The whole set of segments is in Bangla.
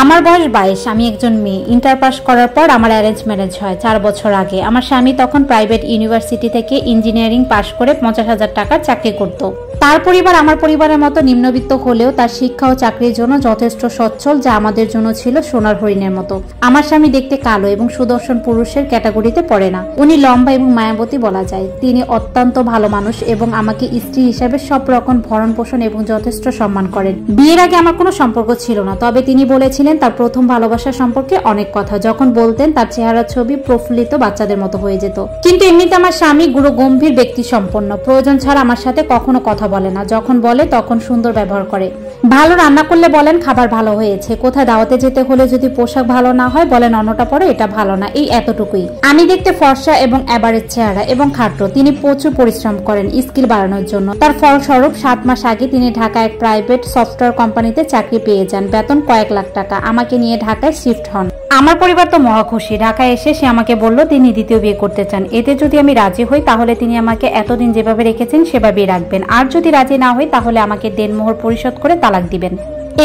আমার বয়স 22। আমি একজন মেয়ে। ইন্টার পাস করার পর আমার অ্যারেঞ্জ ম্যারেজ হয় 4 বছর আগে। আমার স্বামী তখন প্রাইভেট ইউনিভার্সিটি থেকে ইঞ্জিনিয়ারিং পাশ করে 50,000 টাকার চাকরি করত। তার পরিবার আমার পরিবারের মতো নিম্নবিত্ত হলেও তার শিক্ষা ও চাকরির জন্য যথেষ্ট সচ্ছল, যা আমাদের জন্য ছিল সোনার হরিণের মতো। আমার স্বামী দেখতে কালো এবং সুদর্শন পুরুষের ক্যাটাগরিতে পড়ে না। উনি লম্বা এবং মায়াবতী বলা যায়। তিনি অত্যন্ত ভালো মানুষ এবং আমাকে স্ত্রী হিসাবে সব রকম ভরণ পোষণ এবং যথেষ্ট সম্মান করেন। বিয়ের আগে আমার কোনো সম্পর্ক ছিল না, তবে তিনি বলেছিলেন তার প্রথম ভালোবাসা সম্পর্কে অনেক কথা। যখন বলতেন তার চেহারার ছবি প্রফুল্লিত বাচ্চাদের মতো হয়ে যেত। কিন্তু এমনিতে আমার স্বামী গুরু গম্ভীর ব্যক্তি সম্পন্ন। প্রয়োজন ছাড়া আমার সাথে কখনো কথা বলে না। যখন বলে তখন সুন্দর ব্যবহার করে। ভালো রান্না করলে বলেন খাবার ভালো হয়েছে। কোথায় দাওয়াতে যেতে হলে যদি পোশাক ভালো না হয় বলেন অন্যটা পরে এটা ভালো না। এই এতটুকুই। আমি দেখতে ফর্সা এবং এভারেজ চেহারা এবং খাটো। তিনি প্রচুর পরিশ্রম করেন স্কিল বাড়ানোর জন্য। তার ফলস্বরূপ 7 মাস আগে তিনি ঢাকায় এক প্রাইভেট সফটওয়্যার কোম্পানিতে চাকরি পেয়ে যান। বেতন কয়েক লাখ টাকা। আমাকে নিয়ে ঢাকায় শিফট হন। আমার পরিবার তো মহা খুশি। ঢাকায় এসে সে আমাকে বলল তিনি দ্বিতীয় বিয়ে করতে চান। এতে যদি আমি রাজি হই তাহলে তিনি আমাকে এতদিন যেভাবে রেখেছেন সেভাবেই রাখবেন, আর যদি রাজি না হই তাহলে আমাকে দেনমোহর পরিশোধ করে তালাক দিবেন।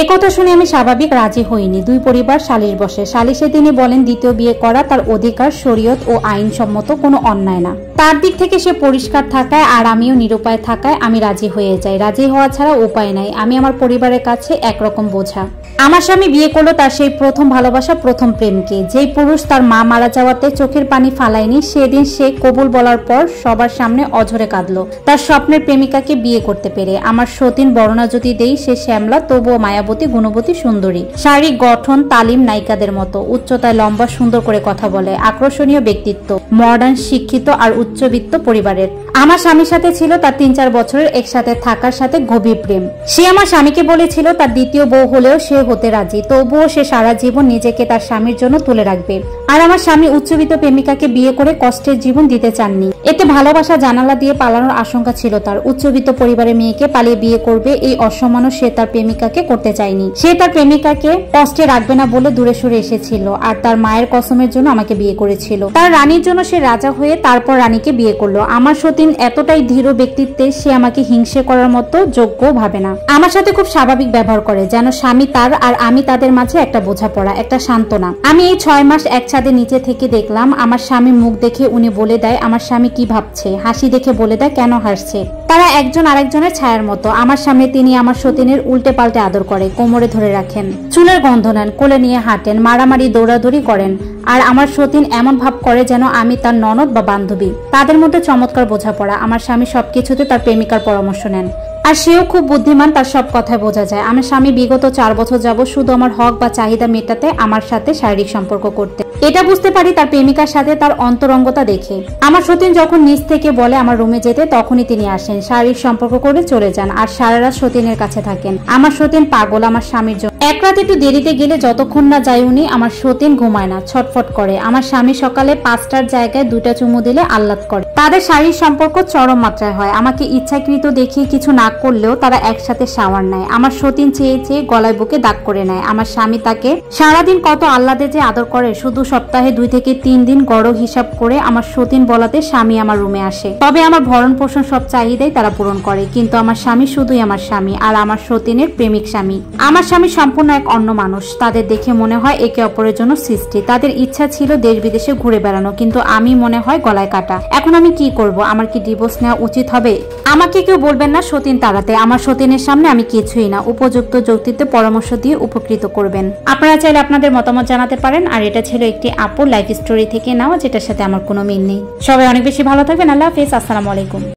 একথা শুনে আমি স্বাভাবিক রাজি হইনি। দুই পরিবার সালিশ বসে। সালিশে তিনি বলেন দ্বিতীয় বিয়ে করা তার অধিকার, শরীয়ত ও আইনসম্মত কোনো অন্যায় না। তার দিক থেকে সে পরিষ্কার থাকায় আর আমিও নিরুপায় থাকায় আমি রাজি হয়ে যাই। রাজি হওয়া ছাড়া উপায় নাই। আমি আমার পরিবারের কাছে একরকম বোঝা। আমার স্বামী বিয়ে করলো তার সেই প্রথম ভালোবাসা, প্রথম প্রেমকে। যেই পুরুষ তার মা মারা যাওয়াতে চোখের পানি ফালায়নি, সেদিন সে কবুল বলার পর সবার সামনে অঝরে কাঁদলো তার স্বপ্নের প্রেমিকাকে বিয়ে করতে পেরে। আমার সতীন বর্ণনা যদি দেই, সে শ্যামলা তবুও মায়াবতী, গুণবতী, সুন্দরী। শারীরিক গঠন তালিম নায়িকাদের মতো। উচ্চতায় লম্বা, সুন্দর করে কথা বলে, আকর্ষণীয় ব্যক্তিত্ব, মডার্ন, শিক্ষিত আর উচ্চবিত্ত পরিবারের। আমার স্বামীর সাথে ছিল তার 3-4 বছরের একসাথে থাকার সাথে গভীর প্রেম। সে আমার স্বামীকে বলেছিল তার দ্বিতীয় বউ হলেও সে হতে রাজি, তবুও সে সারা জীবন নিজেকে তার স্বামীর জন্য তুলে রাখবে। আর আমার স্বামী উচ্চবিত্ত প্রেমিকাকে বিয়ে করে কষ্টের জীবন দিতে চাননি। এতে ভালোবাসা জানালা দিয়ে পালানোর আশঙ্কা ছিল তার। উচ্চবিত্ত পরিবারের মেয়েকে পালিয়ে বিয়ে করবে এই অসম্মানও সে তার প্রেমিকাকে করতে চায়নি। সে তার প্রেমিকাকে কষ্টে রাখবে না বলে দূরে সরে এসেছিল আর তার মায়ের কসমের জন্য আমাকে বিয়ে করেছিল। তার রানীর জন্য সে রাজা হয়ে তারপর রানীকে বিয়ে করলো। আমার সতীন এতটাই দৃঢ় ব্যক্তিত্বে সে আমাকে হিংসে করার মতো যোগ্য ভাবে না। আমার সাথে খুব স্বাভাবিক ব্যবহার করে, যেন স্বামী তার আর আমি তাদের মাঝে একটা বোঝাপড়া, একটা সান্ত্বনা। আমি এই 6 মাস এক ছাদের নিচে থেকে দেখলাম আমার স্বামীর মুখ দেখে উনি বলে দেয় আমার স্বামী কি ভাবছে, হাসি দেখে বলে দেয় কেন হাসছে। তারা একজন আরেকজনের ছায়ার মতো। আমার সামনে তিনি আমার সতীনের উল্টে পাল্টে আদর করে, কোমরে ধরে রাখেন, চুলের গন্ধ নেন, কোলে নিয়ে হাঁটেন, মারামারি দৌড়াদৌড়ি করেন। আর আমার সতীন এমন ভাব করে যেন আমি তার ননদ বা বান্ধবী। তাদের মধ্যে চমৎকার বোঝাপড়া। আমার স্বামী সবকিছুতে তার প্রেমিকার পরামর্শ নেন আর সেও খুব বুদ্ধিমান, তার সব কথায় বোঝা যায়। আমার স্বামী বিগত 4 বছর যাবত শুধু আমার হক বা চাহিদা মেটাতে আমার সাথে শারীরিক সম্পর্ক করতে। এটা বুঝতে পারি তার প্রেমিকার সাথে তার অন্তরঙ্গতা দেখে। আমার সতীন যখন নিজ থেকে বলে আমার রুমে যেতে, তখনই তিনি আসেন, শারীরিক সম্পর্ক করে চলে যান আর সারা রাত সতীনের কাছে থাকেন। আমার সতীন পাগল আমার স্বামীর জন্য। এক রাত একটু দেরিতে গেলে যতক্ষণ না যায় উনি, আমার সতীন ঘুমায় না, ছটফট করে। আমার স্বামী সকালে 5টার জায়গায় 2টা চুমু দিলে আহ্লাদ করে। তাদের শারীরিক সম্পর্ক চরম মাত্রায় হয়। আমাকে ইচ্ছাকৃত দেখিয়ে কিছু না করলেও তারা একসাথে শাওয়ার নেয়। আমার সতীন চেয়ে চেয়ে গলায় বুকে দাগ করে নেয়। আমার স্বামী তাকে সারাদিন কত আহ্লাদে যে আদর করে, শুধু সপ্তাহে 2 থেকে 3 দিন গড় হিসাব করে আমার সতীন বলাতে স্বামী আমার রুমে আসে। তবে আমার ভরণ পোষণ সব চাহিদাই তারা পূরণ করে। কিন্তু আমার স্বামী শুধুই আমার স্বামী আর আমার সতীনের প্রেমিক স্বামী। আমার স্বামী সম্পূর্ণ এক অন্য মানুষ। তাদের দেখে মনে হয় একে অপরের জন্য সৃষ্টি। তাদের ইচ্ছা ছিল দেশ বিদেশে ঘুরে বেড়ানো, কিন্তু আমি মনে হয় গলায় কাটা। এখন আমি কি করব? আমার কি ডিভোর্স নেওয়া উচিত হবে? আমাকে কেউ বলবেন না সতীন তাড়াতে। আমার সতীনের সামনে আমি কিছুই না। উপযুক্ত যৌক্তিতে পরামর্শ দিয়ে উপকৃত করবেন। আপনারা চাইলে আপনাদের মতামত জানাতে পারেন। আর এটা ছিল একটি আপুর লাইফ স্টোরি থেকে নেওয়া, যেটার সাথে আমার কোনো মিল নেই। সবাই অনেক বেশি ভালো থাকবেন। আল্লাহ হাফেজ। আসসালামু আলাইকুম।